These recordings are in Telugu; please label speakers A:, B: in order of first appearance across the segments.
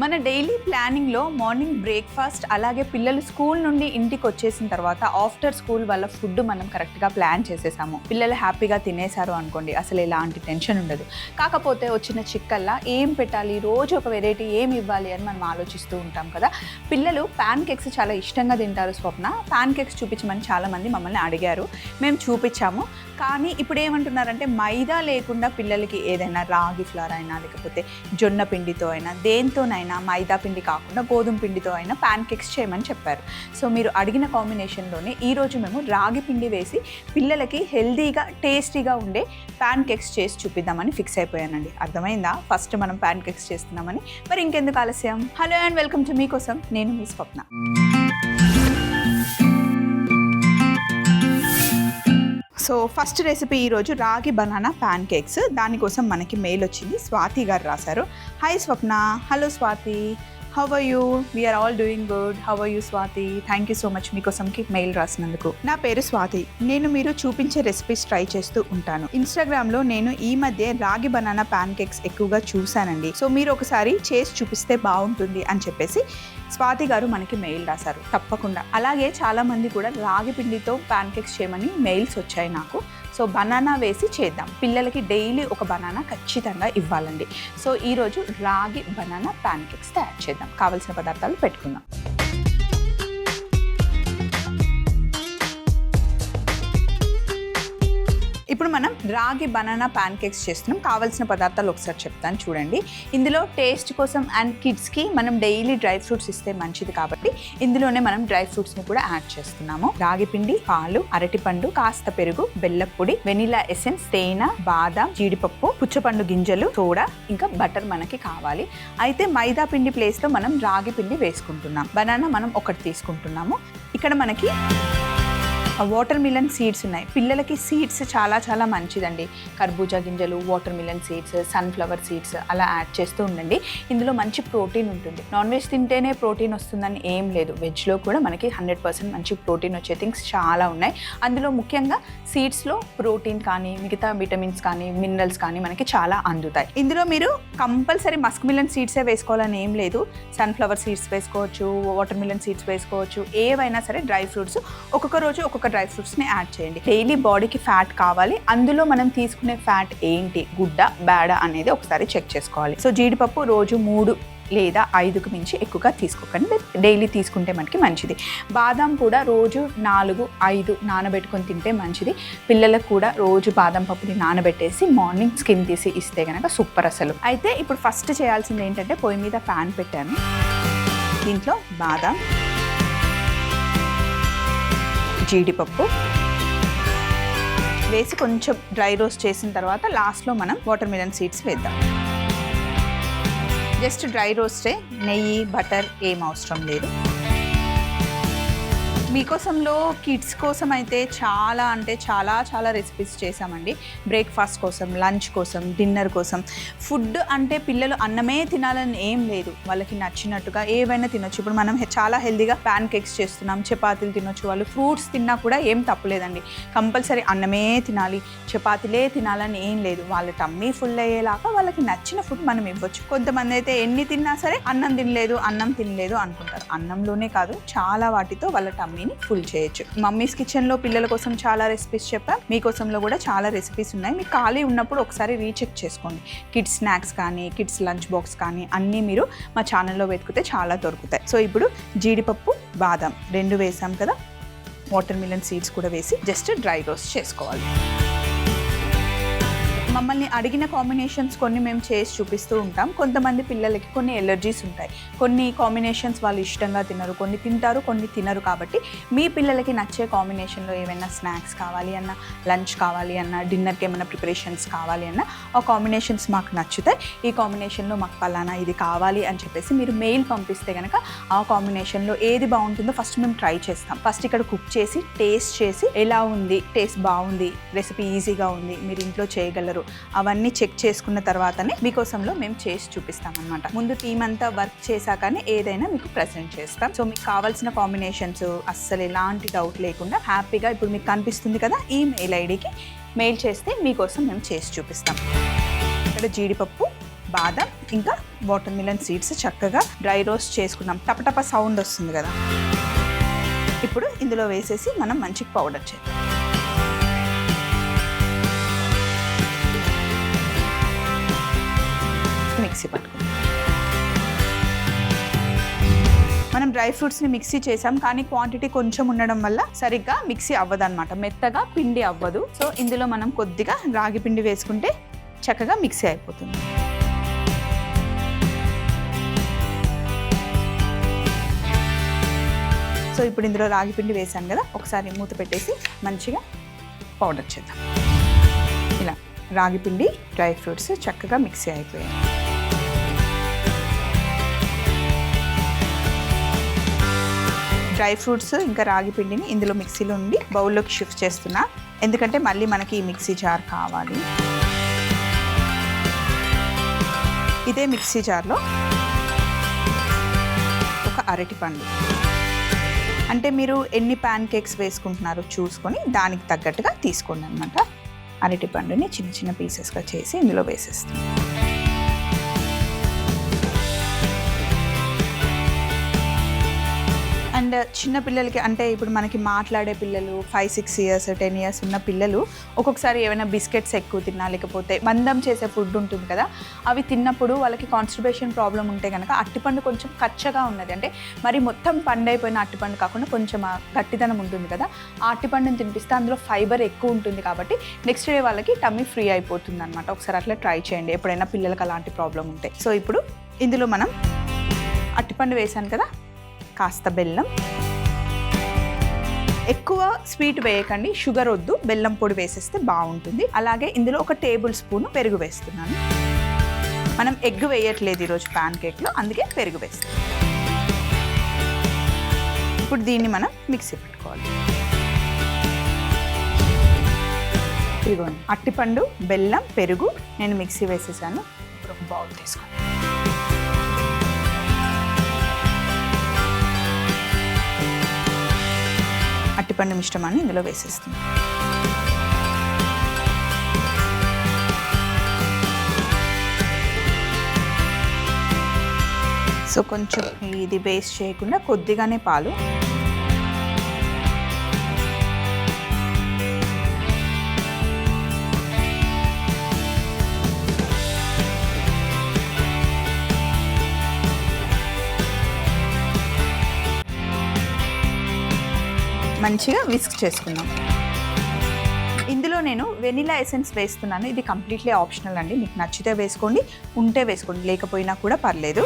A: మన డైలీ ప్లానింగ్లో మార్నింగ్ బ్రేక్ఫాస్ట్, అలాగే పిల్లలు స్కూల్ నుండి ఇంటికి వచ్చేసిన తర్వాత ఆఫ్టర్ స్కూల్ వాళ్ళ ఫుడ్ మనం కరెక్ట్గా ప్లాన్ చేసేసాము. పిల్లలు హ్యాపీగా తినేశారు అనుకోండి, అసలు ఎలాంటి టెన్షన్ ఉండదు. కాకపోతే వచ్చిన చిక్కల్లా ఏం పెట్టాలి, రోజు ఒక వెరైటీ ఏం ఇవ్వాలి అని మనం ఆలోచిస్తూ ఉంటాం కదా. పిల్లలు ప్యాన్ కేక్స్ చాలా ఇష్టంగా తింటారు. స్వప్న, ప్యాన్ కేక్స్ చూపించమని చాలామంది మమ్మల్ని అడిగారు, మేము చూపించాము. కానీ ఇప్పుడు ఏమంటున్నారంటే మైదా లేకుండా పిల్లలకి ఏదైనా రాగి ఫ్లోర్ అయినా లేకపోతే జొన్న పిండితో అయినా దేంతోనైనా, మైదా పిండి కాకుండా గోధుమ పిండితో అయినా ప్యాన్ కేక్స్ చేయమని చెప్పారు. సో మీరు అడిగిన కాంబినేషన్లోనే ఈరోజు మేము రాగి పిండి వేసి పిల్లలకి హెల్దీగా టేస్టీగా ఉండే ప్యాన్ కేక్స్ చేసి చూపిద్దామని ఫిక్స్ అయిపోయానండి. అర్థమైందా? ఫస్ట్ మనం ప్యాన్ కేక్స్ చేస్తున్నామని. మరి ఇంకెందుకు ఆలస్యం? హలో అండ్ వెల్కమ్ టు మీకోసం, నేను మీ స్వప్న. సో ఫస్ట్ రెసిపీ ఈరోజు రాగి బనానా ప్యాన్ కేక్స్. దానికోసం మనకి మెయిల్ వచ్చింది, స్వాతి గారు రాశారు. Hi Swapna. Hello Swathi, how are you? We are all doing good. How are you Swathi? Thank you so much మీకోసంకి మెయిల్ రాసినందుకు. నా పేరు స్వాతి. నేను మీరు చూపించే రెసిపీస్ ట్రై చేస్తూ ఉంటాను. ఇన్స్టాగ్రామ్లో నేను ఈ మధ్య రాగి బనానా ప్యాన్ కేక్స్ ఎక్కువగా చూశానండి. సో మీరు ఒకసారి చేసి చూపిస్తే బాగుంటుంది అని చెప్పేసి స్వాతి గారు మనకి మెయిల్ రాశారు. తప్పకుండా. అలాగే చాలామంది కూడా రాగి పిండితో ప్యాన్ కేక్స్ చేయమని మెయిల్స్ వచ్చాయి నాకు. సో బనానా వేసి చేద్దాం. పిల్లలకి డైలీ ఒక బనానా ఖచ్చితంగా ఇవ్వాలండి. సో ఈరోజు రాగి బనానా ప్యాన్ కేక్స్ తయారు చేద్దాం. కావలసిన పదార్థాలు పెట్టుకుందాం. ఇప్పుడు మనం రాగి బనానా ప్యాన్ కేక్స్ చేస్తున్నాం. కావాల్సిన పదార్థాలు ఒకసారి చెప్తాను చూడండి. ఇందులో టేస్ట్ కోసం అండ్ కిడ్స్కి మనం డైలీ డ్రై ఫ్రూట్స్ ఇస్తే మంచిది కాబట్టి ఇందులోనే మనం డ్రై ఫ్రూట్స్ని కూడా యాడ్ చేస్తున్నాము. రాగి పిండి, పాలు, అరటిపండు, కాస్త పెరుగు, బెల్లం పొడి, వెనిలా ఎసెన్స్, తేనె, బాదం, జీడిపప్పు, పుచ్చపండు గింజలు, సోడా, ఇంకా బటర్ మనకి కావాలి. అయితే మైదా పిండి ప్లేస్లో మనం రాగి పిండి వేసుకుంటున్నాం. బనానా మనం ఒకటి తీసుకుంటున్నాము. ఇక్కడ మనకి వాటర్ మిలన్ సీడ్స్ ఉన్నాయి. పిల్లలకి సీడ్స్ చాలా చాలా మంచిదండి. కర్బూజా గింజలు, water melon seeds, sunflower seeds అలా యాడ్ చేస్తూ ఉండండి. ఇందులో మంచి ప్రోటీన్ ఉంటుంది. నాన్ వెజ్ తింటేనే ప్రోటీన్ వస్తుందని ఏం లేదు. వెజ్లో కూడా మనకి 100% మంచి ప్రోటీన్ వచ్చే థింగ్స్ చాలా ఉన్నాయి. అందులో ముఖ్యంగా సీడ్స్లో ప్రోటీన్ కానీ మిగతా విటమిన్స్ కానీ మినరల్స్ కానీ మనకి చాలా అందుతాయి. ఇందులో మీరు కంపల్సరీ మస్క్ మిలన్ సీడ్సే వేసుకోవాలని ఏం లేదు. సన్ఫ్లవర్ సీడ్స్ వేసుకోవచ్చు, వాటర్ మిలన్ సీడ్స్ వేసుకోవచ్చు. ఏవైనా సరే డ్రై ఫ్రూట్స్ ఒక్కొక్క రోజు ఒక్కొక్క డ్రై ఫ్రూట్స్ని యాడ్ చేయండి. డైలీ బాడీకి ఫ్యాట్ కావాలి. అందులో మనం తీసుకునే ఫ్యాట్ ఏంటి, గుడ్డ బేడ అనేది ఒకసారి చెక్ చేసుకోవాలి. సో జీడిపప్పు రోజు 3 లేదా 5కు మించి ఎక్కువగా తీసుకోకండి. డైలీ తీసుకుంటే మనకి మంచిది. బాదం కూడా రోజు 4, 5 నానబెట్టుకొని తింటే మంచిది. పిల్లలకు కూడా రోజు బాదం పప్పుని నానబెట్టేసి మార్నింగ్ స్కిన్ తీసి ఇస్తే కనుక సూపర్ అసలు. అయితే ఇప్పుడు ఫస్ట్ చేయాల్సింది ఏంటంటే పొయ్యి మీద ప్యాన్ పెట్టాను. దీంట్లో బాదం, జీడిపప్పు వేసి కొంచెం డ్రై రోస్ట్ చేసిన తర్వాత లాస్ట్లో మనం వాటర్ మిలన్ సీడ్స్ వేద్దాం. జస్ట్ డ్రై రోస్టే, నెయ్యి, బటర్ ఏం అవసరం లేదు. మీకోసంలో కిడ్స్ కోసం అయితే చాలా అంటే చాలా చాలా రెసిపీస్ చేసామండి. బ్రేక్ఫాస్ట్ కోసం, లంచ్ కోసం, డిన్నర్ కోసం. ఫుడ్ అంటే పిల్లలు అన్నమే తినాలని ఏం లేదు. వాళ్ళకి నచ్చినట్టుగా ఏవైనా తినొచ్చు. ఇప్పుడు మనం చాలా హెల్దీగా ప్యాన్ కేక్స్ చేస్తున్నాం. చపాతీలు తినొచ్చు. వాళ్ళు ఫ్రూట్స్ తిన్నా కూడా ఏం తప్పులేదండి. కంపల్సరీ అన్నమే తినాలి, చపాతీలే తినాలని ఏం లేదు. వాళ్ళ టమ్మీ ఫుల్ అయ్యేలాగా వాళ్ళకి నచ్చిన ఫుడ్ మనం ఇవ్వచ్చు. కొంతమంది అయితే ఎన్ని తిన్నా సరే అన్నం తినలేదు అనుకుంటారు. అన్నంలోనే కాదు, చాలా వాటితో వాళ్ళ టమ్మీని ఫుల్ చేయొచ్చు. మమ్మీస్ కిచెన్లో పిల్లల కోసం చాలా రెసిపీస్ చెప్పాం. మీకోసంలో కూడా చాలా రెసిపీస్ ఉన్నాయి. మీకు ఖాళీ ఉన్నప్పుడు ఒకసారి రీచెక్ చేసుకోండి. కిడ్స్ స్నాక్స్ కానీ, కిడ్స్ లంచ్ బాక్స్ కానీ అన్నీ మీరు మా ఛానల్లో వెతికితే చాలా దొరుకుతాయి. సో ఇప్పుడు జీడిపప్పు, బాదం 2 వేసాం కదా. వాటర్ మిలన్ సీడ్స్ కూడా వేసి జస్ట్ డ్రై రోస్ట్ చేసుకోవాలి. మమ్మల్ని అడిగిన కాంబినేషన్స్ కొన్ని మేము చేసి చూపిస్తూ ఉంటాం. కొంతమంది పిల్లలకి కొన్ని ఎలర్జీస్ ఉంటాయి. కొన్ని కాంబినేషన్స్ వాళ్ళు ఇష్టంగా తినరు, కొన్ని తింటారు, కొన్ని తినరు. కాబట్టి మీ పిల్లలకి నచ్చే కాంబినేషన్లో ఏమైనా స్నాక్స్ కావాలి అన్నా, లంచ్ కావాలి అన్నా, డిన్నర్కి ఏమైనా ప్రిపరేషన్స్ కావాలి అన్నా ఆ కాంబినేషన్స్ మాకు నచ్చుతాయి. ఈ కాంబినేషన్లో మాకు పలానా ఇది కావాలి అని చెప్పేసి మీరు మెయిల్ పంపిస్తే కనుక ఆ కాంబినేషన్లో ఏది బాగుంటుందో ఫస్ట్ మేము ట్రై చేస్తాం. ఫస్ట్ ఇక్కడ కుక్ చేసి టేస్ట్ చేసి ఎలా ఉంది, టేస్ట్ బాగుంది, రెసిపీ ఈజీగా ఉంది, మీరు ఇంట్లో చేయగలరు, అవన్నీ చెక్ చేసుకున్న తర్వాతనే మీకోసంలో మేము చేసి చూపిస్తాం అనమాట. ముందు టీం అంతా వర్క్ చేశాకనే ఏదైనా మీకు ప్రెజెంట్ చేస్తాం. సో మీకు కావాల్సిన కాంబినేషన్స్ అస్సలు ఎలాంటి డౌట్ లేకుండా హ్యాపీగా ఇప్పుడు మీకు కనిపిస్తుంది కదా, ఈ మెయిల్ ఐడికి మెయిల్ చేస్తే మీకోసం మేము చేసి చూపిస్తాం. ఇక్కడ జీడిపప్పు, బాదం ఇంకా వాటర్ మిలన్ సీడ్స్ చక్కగా డ్రై రోస్ట్ చేసుకున్నాం. టపటప సౌండ్ వస్తుంది కదా. ఇప్పుడు ఇందులో వేసేసి మనం మంచిగా పౌడర్ చేద్దాం. మిక్సీ పట్టుకుందాం. మనం డ్రై ఫ్రూట్స్ని మిక్సీ చేసాం, కానీ క్వాంటిటీ కొంచెం ఉండడం వల్ల సరిగ్గా మిక్సీ అవ్వదన్నమాట, మెత్తగా పిండి అవ్వదు. సో ఇందులో మనం కొద్దిగా రాగి పిండి వేసుకుంటే చక్కగా మిక్సీ అయిపోతుంది. సో ఇప్పుడు ఇందులో రాగి పిండి వేసాను కదా, ఒకసారి మూత పెట్టేసి మంచిగా పౌడర్ చేద్దాం. ఇలా రాగి పిండి డ్రై ఫ్రూట్స్ చక్కగా మిక్సీ అయిపోయాయి. డ్రై ఫ్రూట్స్ ఇంకా రాగి పిండిని ఇందులో మిక్సీలో నుండి బౌల్లోకి షిఫ్ట్ చేస్తున్నా, ఎందుకంటే మళ్ళీ మనకి ఈ మిక్సీ జార్ కావాలి. ఇదే మిక్సీ జార్లో ఒక అరటిపండు, అంటే మీరు ఎన్ని ప్యాన్ కేక్స్ వేసుకుంటున్నారో చూసుకొని దానికి తగ్గట్టుగా తీసుకోండి అనమాట. అరటిపండుని చిన్న చిన్న పీసెస్గా చేసి ఇందులో వేసేస్తాం. అండ్ చిన్న పిల్లలకి, అంటే ఇప్పుడు మనకి మాట్లాడే పిల్లలు 5-6 years 10 years ఉన్న పిల్లలు ఒక్కొక్కసారి ఏమైనా బిస్కెట్స్ ఎక్కువ తిన్నా, లేకపోతే మందం చేసే ఫుడ్ ఉంటుంది కదా, అవి తిన్నప్పుడు వాళ్ళకి కాన్స్టిపేషన్ ప్రాబ్లం ఉంటే కనుక అరటిపండు కొంచెం కచ్చగా ఉన్నది, అంటే మరి మొత్తం పండైపోయిన అరటిపండు కాకుండా కొంచెం గట్టిదనం ఉంటుంది కదా, ఆ అరటిపండుని తినిపిస్తే అందులో ఫైబర్ ఎక్కువ ఉంటుంది కాబట్టి నెక్స్ట్ డే వాళ్ళకి టమ్మీ ఫ్రీ అయిపోతుంది అనమాట. ఒకసారి అట్లా ట్రై చేయండి ఎప్పుడైనా పిల్లలకి అలాంటి ప్రాబ్లం ఉంటే. సో ఇప్పుడు ఇందులో మనం అరటిపండు వేసాను కదా, కాస్త బెల్లం, ఎక్కువ స్వీట్ వేయకండి, షుగర్ వద్దు, బెల్లం పొడి వేసేస్తే బాగుంటుంది. అలాగే ఇందులో 1 టేబుల్ స్పూన్ పెరుగు వేస్తున్నాను. మనం ఎగ్ వేయట్లేదు ఈరోజు ప్యాన్ కేక్లో, అందుకే పెరుగు వేస్తాం. ఇప్పుడు దీన్ని మనం మిక్సీ పెట్టుకోవాలి. ఇదిగోండి అరటిపండు, బెల్లం, పెరుగు నేను మిక్సీ వేసేసాను. ఇప్పుడు ఒక బౌల్ తీసుకోండి. అరటిపండు మిశ్రమాన్ని ఇందులో వేసేస్తుంది. సో కొంచెం ఇది వేస్ట్ చేయకుండా కొద్దిగానే పాలు, మంచిగా విస్క్ చేసుకుందాం. ఇందులో నేను వెనిలా ఎసెన్స్ వేస్తున్నాను. ఇది కంప్లీట్లీ ఆప్షనల్ అండి, మీకు నచ్చితే వేసుకోండి, ఉంటే వేసుకోండి, లేకపోయినా కూడా పర్లేదు.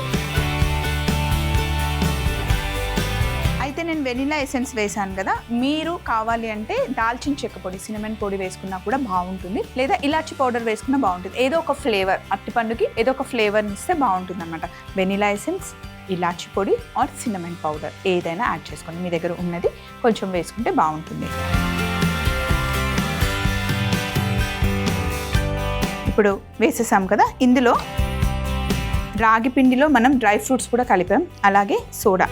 A: అయితే నేను వెనిలా ఎసెన్స్ వేసాను కదా, మీరు కావాలి అంటే దాల్చిన చెక్క పొడి, సినమన్ పొడి వేసుకున్నా కూడా బాగుంటుంది, లేదా ఇలాచి పౌడర్ వేసుకున్నా బాగుంటుంది. ఏదో ఒక ఫ్లేవర్, అరటిపండుకి ఏదో ఒక ఫ్లేవర్ని ఇస్తే బాగుంటుంది అనమాట. వెనిలా ఎసెన్స్, ఇలాచి పొడి ఆర్ సినమన్ పౌడర్ ఏదైనా యాడ్ చేసుకోండి, మీ దగ్గర ఉన్నది కొంచెం వేసుకుంటే బాగుంటుంది. ఇప్పుడు వేసేసాం కదా, ఇందులో రాగి పిండిలో మనం డ్రై ఫ్రూట్స్ కూడా కలిపాం, అలాగే సోడా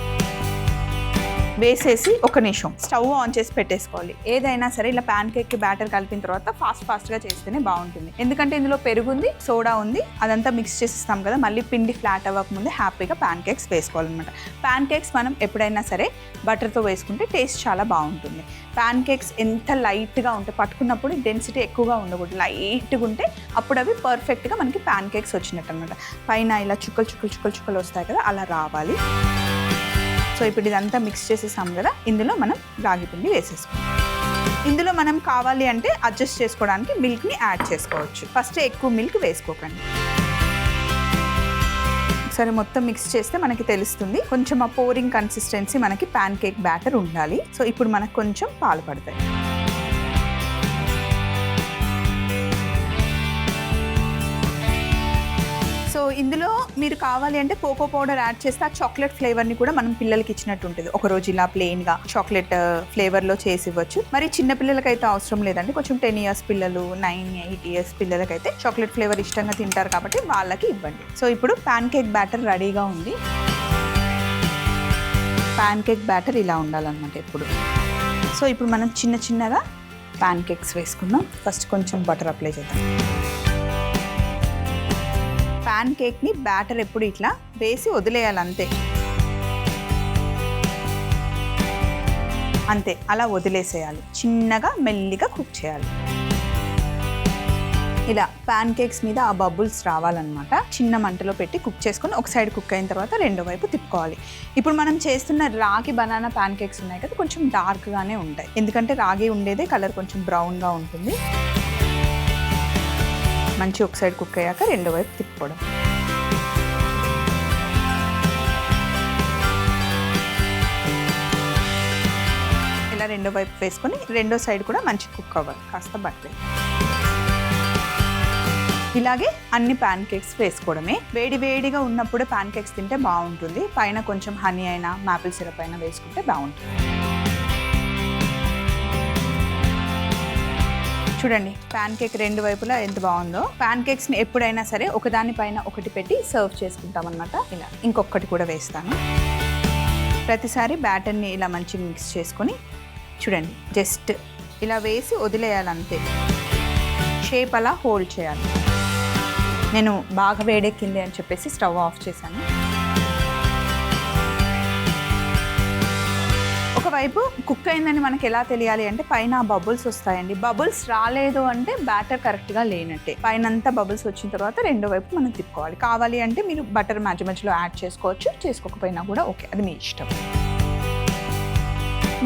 A: వేసేసి 1 నిమిషం స్టవ్ ఆన్ చేసి పెట్టేసుకోవాలి. ఏదైనా సరే ఇలా ప్యాన్ కేక్ బ్యాటర్ కలిపిన తర్వాత ఫాస్ట్గా చేస్తేనే బాగుంటుంది, ఎందుకంటే ఇందులో పెరుగు ఉంది, సోడా ఉంది, అదంతా మిక్స్ చేసిస్తాం కదా, మళ్ళీ పిండి ఫ్లాట్ అవ్వకముందే హ్యాపీగా ప్యాన్ కేక్స్ వేసుకోవాలన్నమాట. ప్యాన్ కేక్స్ మనం ఎప్పుడైనా సరే బటర్తో వేసుకుంటే టేస్ట్ చాలా బాగుంటుంది. ప్యాన్ కేక్స్ ఎంత లైట్గా ఉంటే, పట్టుకున్నప్పుడు డెన్సిటీ ఎక్కువగా ఉండకూడదు, లైట్గా ఉంటే అప్పుడు అవి పర్ఫెక్ట్గా మనకి ప్యాన్ కేక్స్ వచ్చినట్టు అనమాట. పైన ఇలా చుక్కలు వస్తాయి కదా, అలా రావాలి. సో ఇప్పుడు ఇదంతా మిక్స్ చేసేసాం కదా, ఇందులో మనం రాగి పిండి వేసేసుకోవాలి. ఇందులో మనం కావాలి అంటే అడ్జస్ట్ చేసుకోవడానికి మిల్క్ని యాడ్ చేసుకోవచ్చు. ఫస్ట్ ఎక్కువ మిల్క్ వేసుకోకండి. ఒకసారి మొత్తం మిక్స్ చేస్తే మనకి తెలుస్తుంది, కొంచెం ఆ పోరింగ్ కన్సిస్టెన్సీ మనకి ప్యాన్ కేక్ బ్యాటర్ ఉండాలి. సో ఇప్పుడు మనకు కొంచెం పాలు పడతాయి. సో ఇందులో మీరు కావాలి అంటే కోకో పౌడర్ యాడ్ చేస్తే ఆ చాక్లెట్ ఫ్లేవర్ని కూడా మనం పిల్లలకి ఇచ్చినట్టు ఉంటుంది. ఒకరోజు ఇలా ప్లెయిన్గా చాక్లెట్ ఫ్లేవర్లో చేసి ఇవ్వచ్చు. మరి చిన్న పిల్లలకైతే అవసరం లేదండి, కొంచెం 10 years పిల్లలు, 9-8 years పిల్లలకైతే చాక్లెట్ ఫ్లేవర్ ఇష్టంగా తింటారు కాబట్టి వాళ్ళకి ఇవ్వండి. సో ఇప్పుడు ప్యాన్ కేక్ బ్యాటర్ రెడీగా ఉంది. ప్యాన్ కేక్ బ్యాటర్ ఇలా ఉండాలన్నమాట ఎప్పుడు. సో ఇప్పుడు మనం చిన్నగా ప్యాన్ కేక్స్ వేసుకుందాం. ఫస్ట్ కొంచెం బటర్ అప్లై చేద్దాం. ప్యాన్ కేక్ని బ్యాటర్ ఎప్పుడు ఇట్లా వేసి వదిలేయాలి అంతే. అంతే, అలా వదిలేసేయాలి. చిన్నగా మెల్లిగా కుక్ చేయాలి. ఇలా ప్యాన్ కేక్స్ మీద ఆ బబుల్స్ రావాలన్నమాట. చిన్న మంటలో పెట్టి కుక్ చేసుకొని ఒక సైడ్ కుక్ అయిన తర్వాత రెండో వైపు తిప్పుకోవాలి. ఇప్పుడు మనం చేస్తున్న రాగి బనానా ప్యాన్ కేక్స్ ఉన్నాయి కదా, కొంచెం డార్క్గానే ఉంటాయి. ఎందుకంటే రాగి ఉండేదే కలర్ కొంచెం బ్రౌన్గా ఉంటుంది. మంచి ఒక సైడ్ కుక్ అయ్యాక రెండో వైపు తిప్పుకోవడం. ఇలా రెండో వైపు వేసుకొని రెండో సైడ్ కూడా మంచి కుక్ అవ్వాలి, కాస్త బట్టర్. ఇలాగే అన్ని ప్యాన్ కేక్స్ వేసుకోవడమే. వేడిగా ఉన్నప్పుడు ప్యాన్ కేక్స్ తింటే బాగుంటుంది. పైన కొంచెం హనీ అయినా మాపిల్ సిరప్ అయినా వేసుకుంటే బాగుంటుంది. చూడండి ప్యాన్ కేక్ రెండు వైపులా ఎంత బాగుందో. ప్యాన్ కేక్స్ని ఎప్పుడైనా సరే ఒకదాని పైన ఒకటి పెట్టి సర్వ్ చేసుకుంటాం అన్నమాట. ఇలా ఇంకొకటి కూడా వేస్తాను. ప్రతిసారి బ్యాటర్ని ఇలా మంచిగా మిక్స్ చేసుకొని చూడండి జస్ట్ ఇలా వేసి వదిలేయాలంతే. షేప్ అలా హోల్డ్ చేయాలి. నేను బాగా వేడెక్కింది అని చెప్పేసి స్టవ్ ఆఫ్ చేశాను. ఒకవైపు కుక్ అయిందని మనకి ఎలా తెలియాలి అంటే పైన బబుల్స్ వస్తాయండి. బబుల్స్ రాలేదు అంటే బ్యాటర్ కరెక్ట్గా లేనట్టే. పైన అంతా బబుల్స్ వచ్చిన తర్వాత రెండో వైపు మనం తిప్పుకోవాలి. కావాలి అంటే మీరు బటర్ మధ్యలో యాడ్ చేసుకోవచ్చు, చేసుకోకపోయినా కూడా ఓకే, అది మీ ఇష్టం.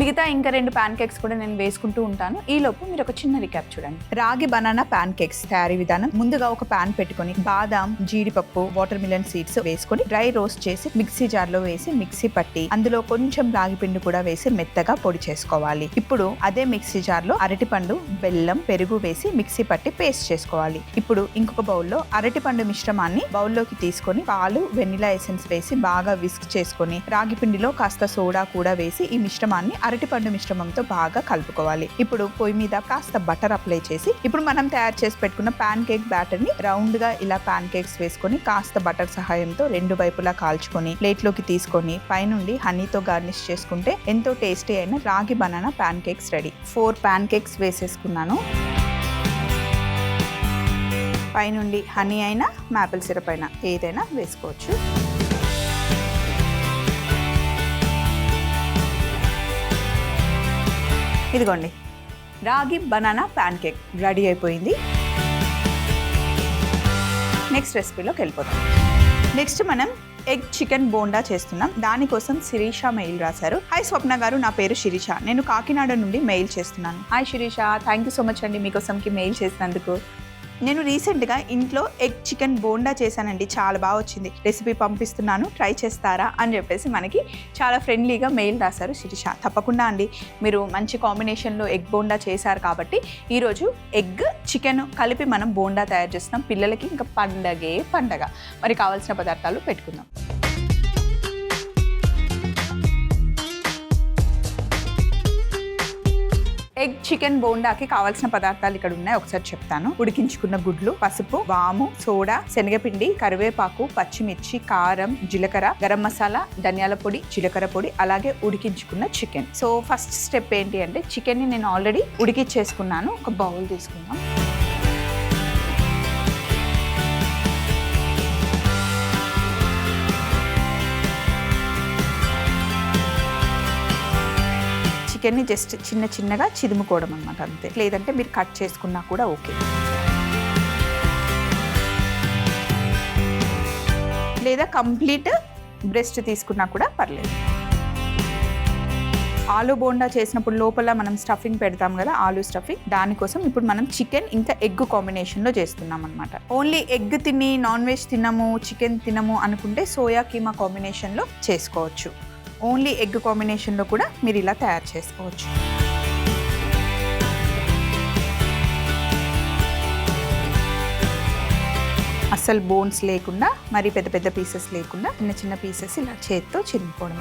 A: మిగతా ఇంకా 2 ప్యాన్ కేక్స్ కూడా నేను వేసుకుంటూ ఉంటాను. ఈలోపు మీరు ఒక చిన్న రికాప్ చూడండి. రాగి బనానా ప్యాన్ కేక్స్ తయారీ విధానం. ముందుగా ఒక ప్యాన్ పెట్టుకొని బాదాం, జీడిపప్పు, వాటర్ మిలన్ సీడ్స్ వేసుకొని డ్రై రోస్ట్ చేసి మిక్సీ జార్లో వేసి మిక్సీ పట్టి అందులో కొంచెం రాగి పిండి కూడా వేసి మెత్తగా పొడి చేసుకోవాలి. ఇప్పుడు అదే మిక్సీ జార్లో అరటిపండు, బెల్లం, పెరుగు వేసి మిక్సీ పట్టి పేస్ట్ చేసుకోవాలి. ఇప్పుడు ఇంకొక బౌల్లో అరటిపండు మిశ్రమాన్ని బౌల్లోకి తీసుకొని పాలు, వెనిలా ఎసెన్స్ వేసి బాగా విస్క్ చేసుకొని రాగి పిండిలో కాస్త సోడా కూడా వేసి ఈ మిశ్రమాన్ని అరటిపండు మిశ్రమంతో బాగా కలుపుకోవాలి. ఇప్పుడు పొయ్యి మీద కాస్త బటర్ అప్లై చేసి ఇప్పుడు మనం తయారు చేసి పెట్టుకున్న ప్యాన్ కేక్ బ్యాటర్ ని రౌండ్ గా ఇలా ప్యాన్ కేక్స్ వేసుకొని కాస్త బటర్ సహాయంతో రెండు వైపులా కాల్చుకొని ప్లేట్లోకి తీసుకొని పైనుండి హనీతో గార్నిష్ చేసుకుంటే ఎంతో టేస్టీ అయిన రాగి banana pan cakes ready. 4 pan cakes వేసేసుకున్నాను. పైనుండి హనీ అయినా మాపిల్ సిరప్ అయినా ఏదైనా వేసుకోవచ్చు. ఇదిగోండి ragi banana pancake ready అయిపోయింది. నెక్స్ట్ రెసిపీలోకి వెళ్ళిపోతాం. నెక్స్ట్ మనం ఎగ్ చికెన్ బోండా చేస్తున్నాం. దానికోసం శిరీష మెయిల్ రాశారు. హాయ్ స్వప్న గారు, నా పేరు శిరీష, నేను కాకినాడ నుండి మెయిల్ చేస్తున్నాను. Hi Shirisha, thank you so much అండి మీకోసంకి మెయిల్ చేసినందుకు. నేను రీసెంట్గా ఇంట్లో ఎగ్ చికెన్ బోండా చేశానండి, చాలా బాగా వచ్చింది. రెసిపీ పంపిస్తున్నాను, ట్రై చేస్తారా అని చెప్పేసి మనకి చాలా ఫ్రెండ్లీగా మెయిల్ రాశారు శిరీష. తప్పకుండా అండి, మీరు మంచి కాంబినేషన్లో ఎగ్ బోండా చేశారు కాబట్టి ఈరోజు ఎగ్ చికెన్ కలిపి మనం బోండా తయారు చేస్తున్నాం. పిల్లలకి ఇంకా పండగే పండగ. మరి కావాల్సిన పదార్థాలు పెట్టుకుందాం. ఎగ్ చికెన్ బోండాకి కావాల్సిన పదార్థాలు ఇక్కడ ఉన్నాయి, ఒకసారి చెప్తాను. ఉడికించుకున్న గుడ్లు, పసుపు, వాము, సోడా, శనగపిండి, కరివేపాకు, పచ్చిమిర్చి, కారం, జీలకర్ర, గరం మసాలా, ధనియాల పొడి, జీలకర్ర పొడి, అలాగే ఉడికించుకున్న చికెన్. సో ఫస్ట్ స్టెప్ ఏంటి అంటే చికెన్ని నేను ఆల్రెడీ ఉడికించేసుకున్నాను. ఒక బౌల్ తీసుకుందాం. చికెన్ని జస్ట్ చిన్నగా చిదుముకోవడం అన్నమాట, అంతే. లేదంటే మీరు కట్ చేసుకున్నా కూడా ఓకే. లేదా కంప్లీట్ బ్రెస్ట్ తీసుకున్నా కూడా పర్లేదు. ఆలు బోండా చేసినప్పుడు లోపల మనం స్టఫింగ్ పెడతాం కదా, ఆలు స్టఫింగ్, దానికోసం ఇప్పుడు మనం చికెన్ ఇంకా ఎగ్ కాంబినేషన్లో చేస్తున్నాం అనమాట. ఓన్లీ ఎగ్ తిని నాన్ వెజ్ తినము, చికెన్ తినము అనుకుంటే సోయా కీమా కాంబినేషన్లో చేసుకోవచ్చు. ఓన్లీ ఎగ్ కాంబినేషన్లో కూడా మీరు ఇలా తయారు చేసుకోవచ్చు. అస్సలు బోన్స్ లేకుండా, మరి పెద్ద పీసెస్ లేకుండా చిన్న పీసెస్ ఇలా చేత్తో చిరుముకోవడం.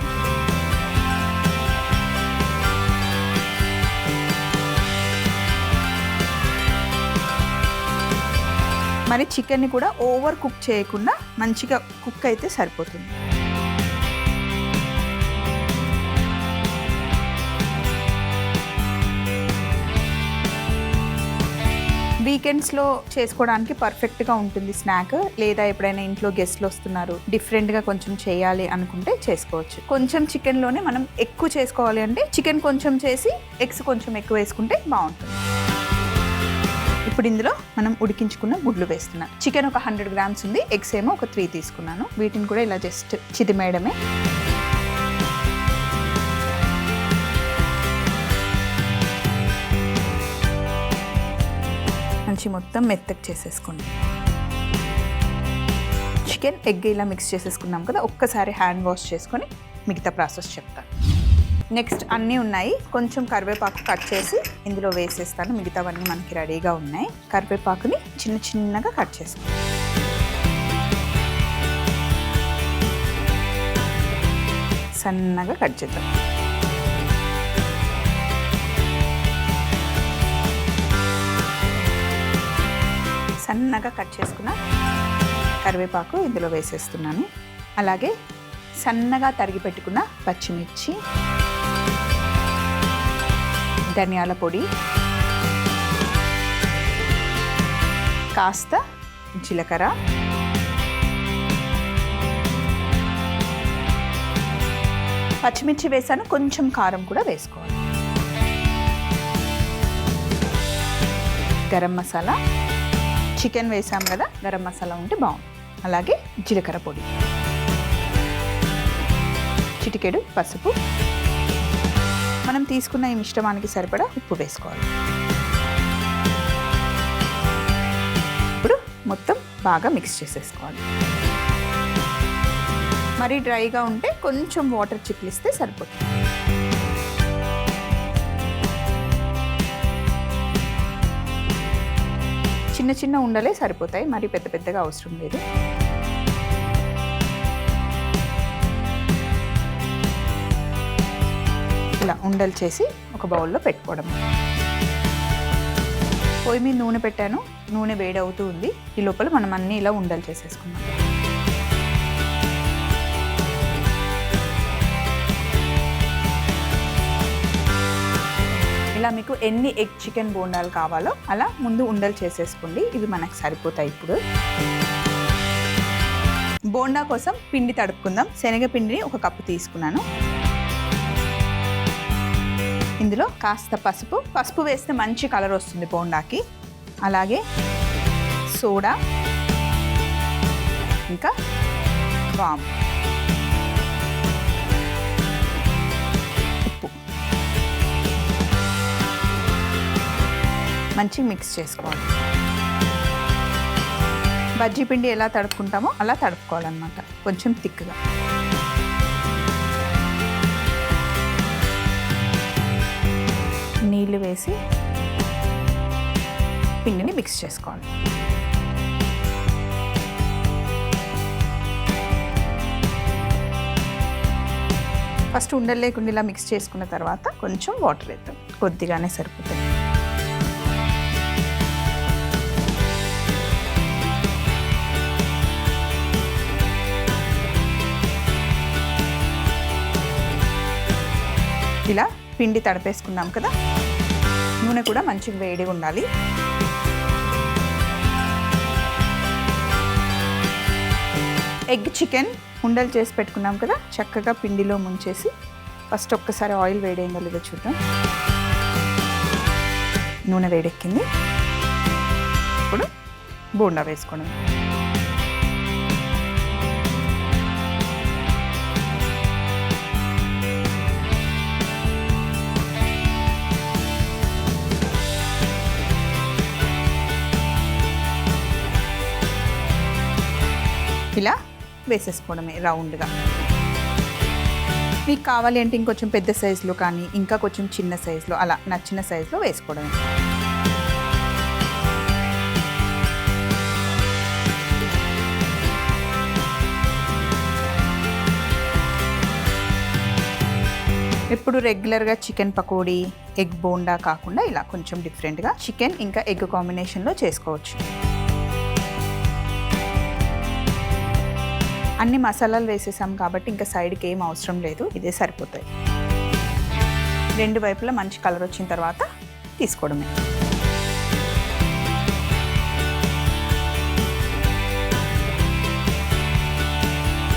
A: మరి చికెన్ని కూడా ఓవర్ కుక్ చేయకుండా మంచిగా కుక్ అయితే సరిపోతుంది. వీకెండ్స్లో చేసుకోవడానికి పర్ఫెక్ట్గా ఉంటుంది స్నాక్. లేదా ఎప్పుడైనా ఇంట్లో గెస్ట్లు వస్తున్నారు, డిఫరెంట్గా కొంచెం చేయాలి అనుకుంటే చేసుకోవచ్చు. కొంచెం చికెన్లోనే మనం ఎక్కువ చేసుకోవాలి అంటే చికెన్ కొంచెం చేసి ఎగ్స్ కొంచెం ఎక్కువ వేసుకుంటే బాగుంటుంది. ఇప్పుడు ఇందులో మనం ఉడికించుకున్న గుడ్లు వేస్తున్నాను. చికెన్ ఒక 100 గ్రామ్స్ ఉంది, ఎగ్స్ ఏమో ఒక 3 తీసుకున్నాను. వీటిని కూడా ఇలా జస్ట్ చిదిమేయడమే. మంచి మొత్తం మెత్తగా చేసేసుకోండి. చికెన్ ఎగ్ ఇలా మిక్స్ చేసేసుకున్నాం కదా, ఒక్కసారి హ్యాండ్ వాష్ చేసుకొని మిగతా ప్రాసెస్ చెప్తాను. నెక్స్ట్ అన్నీ ఉన్నాయి. కొంచెం కరివేపాకు కట్ చేసి ఇందులో వేసేస్తాను. మిగతావన్నీ మనకి రెడీగా ఉన్నాయి. కరివేపాకుని చిన్న చిన్నగా కట్ చేసుకోండి. సన్నగా కట్ చేద్దాం. సన్నగా కట్ చేసుకున్న కరివేపాకు ఇందులో వేసేస్తున్నాను. అలాగే సన్నగా తరిగి పెట్టుకున్న పచ్చిమిర్చి, ధనియాల పొడి, కాస్త జీలకర్ర, పచ్చిమిర్చి వేసాను, కొంచెం కారం కూడా వేసుకోవాలి. గరం మసాలా, చికెన్ వేసాం కదా, గరం మసాలా ఉంటే బాగుంది. అలాగే జీలకర్ర పొడి, చిటికెడు పసుపు, మనం తీసుకున్న ఈ మిశ్రమానికి సరిపడా ఉప్పు వేసుకోవాలి. ఇప్పుడు మొత్తం బాగా మిక్స్ చేసేసుకోవాలి. మరీ డ్రైగా ఉంటే కొంచెం వాటర్ చిట్లిస్తే సరిపోతుంది. చిన్న చిన్న ఉండలే సరిపోతాయి, మరీ పెద్ద పెద్దగా అవసరం లేదు. ఇలా ఉండలు చేసి ఒక బౌల్లో పెట్టుకోవడం. పొయ్యి మీద నూనె పెట్టాను, నూనె వేడవుతూ ఉంది. ఈ లోపల మనం అన్నీ ఇలా ఉండలు చేసేసుకున్నాం. ఇలా మీకు ఎన్ని ఎగ్ చికెన్ బోండాలు కావాలో అలా ముందు ఉండలు చేసేసుకోండి. ఇవి మనకు సరిపోతాయి. ఇప్పుడు బోండా కోసం పిండి తడుపుకుందాం. శనగపిండిని 1 కప్పు తీసుకున్నాను. ఇందులో కాస్త పసుపు వేస్తే మంచి కలర్ వస్తుంది బోండాకి. అలాగే సోడా, ఇంకా వాము, ఉప్పు మంచి మిక్స్ చేసుకోవాలి. బజ్జీ పిండి ఎలా తడుపుకుంటామో అలా తడుపుకోవాలన్నమాట, కొంచెం థిక్గా. నీళ్ళు వేసి పిండిని మిక్స్ చేసుకోవాలి. ఫస్ట్ ఉండలు లేకుండా ఇలా మిక్స్ చేసుకున్న తర్వాత కొంచెం వాటర్ వేద్దాం, కొద్దిగానే సరిపోతుంది. ఇలా పిండి తడిపేసుకున్నాం కదా, నూనె కూడా మంచిగా వేడిగా ఉండాలి. ఎగ్ చికెన్ ఉండలు చేసి పెట్టుకున్నాం కదా, చక్కగా పిండిలో ముంచేసి ఫస్ట్ ఒక్కసారి ఆయిల్ వేడైందో లేదో చూద్దాం. నూనె వేడెక్కింది. ఇప్పుడు బోండా వేసుకోవడం. ఇలా వేసేసుకోవడమే రౌండ్గా. మీకు కావాలి అంటే ఇంకొంచెం పెద్ద సైజులో కానీ ఇంకా కొంచెం చిన్న సైజులో అలా నచ్చిన సైజులో వేసుకోవడమే. ఎప్పుడు రెగ్యులర్గా చికెన్ పకోడీ, ఎగ్ బోండా కాకుండా ఇలా కొంచెం డిఫరెంట్గా చికెన్ ఇంకా ఎగ్ కాంబినేషన్లో చేసుకోవచ్చు. అన్ని మసాలాలు వేసేసాం కాబట్టి ఇంకా సైడ్కి ఏం అవసరం లేదు, ఇదే సరిపోతాయి. రెండు వైపులా మంచి కలర్ వచ్చిన తర్వాత తీసుకోవడమే.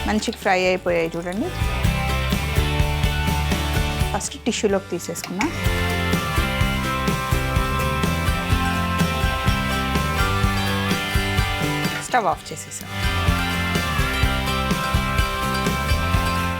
A: మంచిగా ఫ్రై అయిపోయాయి చూడండి. ఫస్ట్ టిష్యూలోకి తీసేసుకున్నా. స్టవ్ ఆఫ్ చేసేసాం.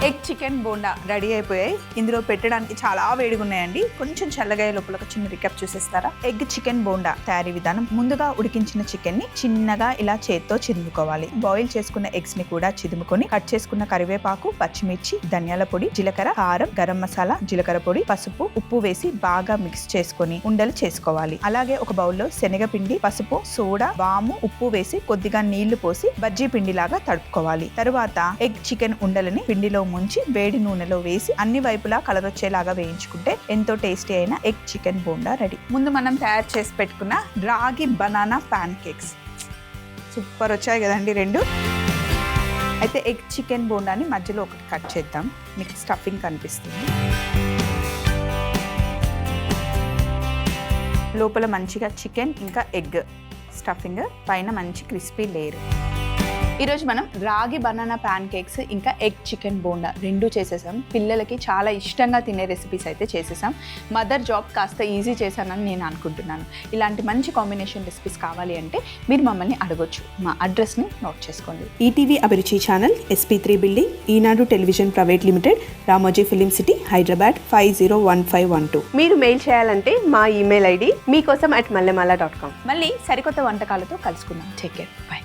A: ఎగ్ చికెన్ బోండా రెడీ అయిపోయాయి. ఇందులో పెట్టడానికి చాలా వేడిగా ఉన్నాయండి. కొంచెం చల్లగా లోపల ఒక చిన్న రికాప్ చూసేస్తారా? ఎగ్ చికెన్ బోండా తయారీ విధానం: ముందుగా ఉడికించిన చికెన్ ని చిన్నగా ఇలా చేత్తో చిదుముకోవాలి. బాయిల్ చేసుకున్న ఎగ్స్ ని కూడా చిదుముకొని కట్ చేసుకున్న కరివేపాకు, పచ్చిమిర్చి, ధనియాల పొడి, జీలకర్ర, కారం, గరం మసాలా, జీలకర్ర పొడి, పసుపు, ఉప్పు వేసి బాగా మిక్స్ చేసుకొని ఉండలు చేసుకోవాలి. అలాగే ఒక బౌల్లో శనగపిండి, పసుపు, సోడా, వాము, ఉప్పు వేసి కొద్దిగా నీళ్లు పోసి బజ్జీ పిండి లాగా తడుపుకోవాలి. తరువాత ఎగ్ చికెన్ ఉండలని పిండిలో ముంచి వేడి నూనెలో వేసి అన్ని వైపులా కలర్ వచ్చేలాగా వేయించుకుంటే ఎంతో టేస్టీ అయిన ఎగ్ చికెన్ బోండా రెడీ. ముందు మనం తయారు చేసి పెట్టుకున్న రాగి బనానా ప్యాన్ కేక్స్ సూపర్ వచ్చాయి కదండి రెండు. అయితే ఎగ్ చికెన్ బోండాని మధ్యలో ఒకటి కట్ చేద్దాం. మీకు స్టఫింగ్ కనిపిస్తుంది. లోపల మంచిగా చికెన్ ఇంకా ఎగ్ స్టఫింగ్, పైన మంచి క్రిస్పీ లేయర్. ఈరోజు మనం రాగి బనానా ప్యాన్ కేక్స్ ఇంకా ఎగ్ చికెన్ బోండా రెండు చేసేసాం. పిల్లలకి చాలా ఇష్టంగా తినే రెసిపీస్ అయితే చేసేసాం. మదర్ జాబ్ కాస్త ఈజీ చేశానని నేను అనుకుంటున్నాను. ఇలాంటి మంచి కాంబినేషన్ రెసిపీస్ కావాలి అంటే మీరు మమ్మల్ని అడగొచ్చు. మా అడ్రస్ని నోట్ చేసుకోండి.
B: ETV Abhiruchi channel, SP3 building, Eenadu television private limited, Ramoji film city, Hyderabad 501512.
C: మీరు మెయిల్ చేయాలంటే మా ఈమెయిల్ ID మీకోసం @mallemala.com.
A: మళ్ళీ సరికొత్త వంటకాలతో కలుసుకుందాం. Take care, by.